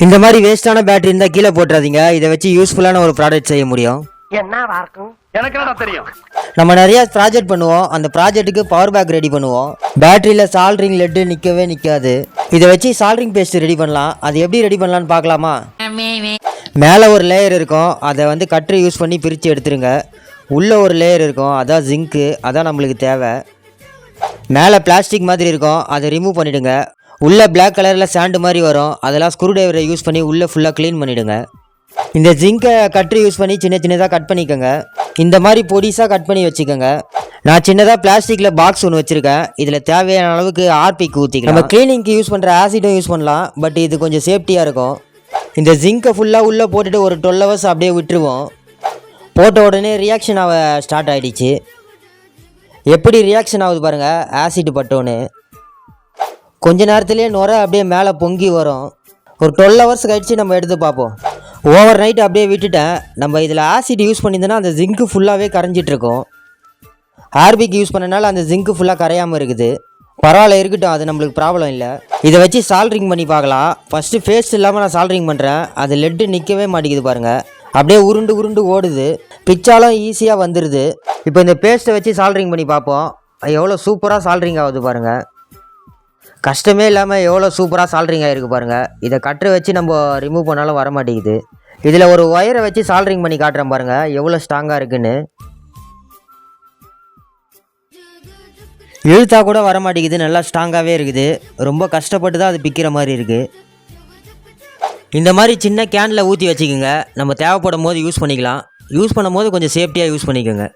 இந்த மாதிரி வேஸ்டான பேட்டரி இருந்தால் கீழே போட்டுறாதீங்க. இதை வச்சு யூஸ்ஃபுல்லான ஒரு ப்ராடக்ட் செய்ய முடியும். என்னவா இருக்கும் எனக்கு என்ன தெரியும். நம்ம நிறைய ப்ராஜெக்ட் பண்ணுவோம். அந்த ப்ராஜெக்ட்டுக்கு பவர் பேக் ரெடி பண்ணுவோம். பேட்டரியில் சால்ட்ரிங் லெட்டு நிற்கவே நிற்காது. இதை வச்சு சால்ட்ரிங் பேஸ்ட் ரெடி பண்ணலாம். அது எப்படி ரெடி பண்ணலான்னு பார்க்கலாமா? மேலே ஒரு லேயர் இருக்கும், அதை கட்டரை யூஸ் பண்ணி பிரித்து எடுத்துருங்க. உள்ளே ஒரு லேயர் இருக்கும், அதான் ஜிங்க்கு, அதான் நம்மளுக்கு தேவை. மேலே பிளாஸ்டிக் மாதிரி இருக்கும், அதை ரிமூவ் பண்ணிவிடுங்க. உள்ளே பிளாக் கலரில் சாண்டு மாதிரி வரும், அதெல்லாம் ஸ்க்ரூ டிரைவரை யூஸ் பண்ணி உள்ளே ஃபுல்லாக க்ளீன் பண்ணிவிடுங்க. இந்த ஜிங்கை கட்டரை யூஸ் பண்ணி சின்ன சின்னதாக கட் பண்ணிக்கோங்க. இந்த மாதிரி பொடிசாக கட் பண்ணி வச்சுக்கோங்க. நான் சின்னதாக பிளாஸ்டிக்கில் பாக்ஸ் ஒன்று வச்சுருக்கேன். இதில் தேவையான அளவுக்கு ஆர்பிக்கு ஊற்றிக்கலாம். நம்ம க்ளீனிங்க்கு யூஸ் பண்ணுற ஆசிடும் யூஸ் பண்ணலாம், பட் இது கொஞ்சம் சேஃப்டியாக இருக்கும். இந்த ஜிங்கை ஃபுல்லாக உள்ளே போட்டுட்டு ஒரு 12 hours அப்படியே விட்டுருவோம். போட்ட உடனே ரியாக்ஷன் ஆக ஸ்டார்ட் ஆகிடுச்சு. எப்படி ரியாக்ஷன் ஆகுது பாருங்கள், ஆசிட் பட்டோன்னு. கொஞ்ச நேரத்துலேயே நுரை அப்படியே மேலே பொங்கி வரும். ஒரு 12 hours கழிச்சு நம்ம எடுத்து பார்ப்போம். ஓவர் நைட் அப்படியே விட்டுட்டேன். நம்ம இதில் ஆசிட் யூஸ் பண்ணியிருந்தோன்னா அந்த ஜிங்க்கு ஃபுல்லாகவே கரைஞ்சிட்ருக்கோம். ஆர்பிக்கு யூஸ் பண்ணனால அந்த ஜிங்க்கு ஃபுல்லாக கரையாமல் இருக்குது. பரவாயில்ல, இருக்கட்டும், அது நம்மளுக்கு ப்ராப்ளம் இல்லை. இதை வச்சு சால்ட்ரிங் பண்ணி பார்க்கலாம். ஃபஸ்ட்டு ஃபேஸ் இல்லாமல் நான் சால்ட்ரிங் பண்ணுறேன். அது லெட்டு நிற்கவே மாட்டேங்குது பாருங்கள், அப்படியே உருண்டு உருண்டு ஓடுது. பிச்சாலும் ஈஸியாக வந்துடுது. இப்போ இந்த பேஸ்ட்டை வச்சு சால்ட்ரிங் பண்ணி பார்ப்போம். எவ்வளோ சூப்பராக சால்ட்ரிங் ஆகுது பாருங்கள். கஷ்டமே இல்லாமல் எவ்வளோ சூப்பராக சால்ட்ரிங் ஆகிருக்கு பாருங்கள். இதை கட்டரை வச்சு நம்ம ரிமூவ் பண்ணாலும் வர மாட்டேங்குது. இதில் ஒரு ஒயரை வச்சு சால்ட்ரிங் பண்ணி காட்டுறேன் பாருங்கள், எவ்வளோ ஸ்ட்ராங்காக இருக்குன்னு. இழுத்தா கூட வர மாட்டேங்குது, நல்லா ஸ்ட்ராங்காகவே இருக்குது. ரொம்ப கஷ்டப்பட்டு தான் அது பிக்கிற மாதிரி இருக்குது. இந்த மாதிரி சின்ன கேனில் ஊற்றி வச்சுக்கோங்க. நம்ம தேவைப்படும் போது யூஸ் பண்ணிக்கலாம். யூஸ் பண்ணும் போது கொஞ்சம் சேஃப்டியாக யூஸ் பண்ணிக்கோங்க.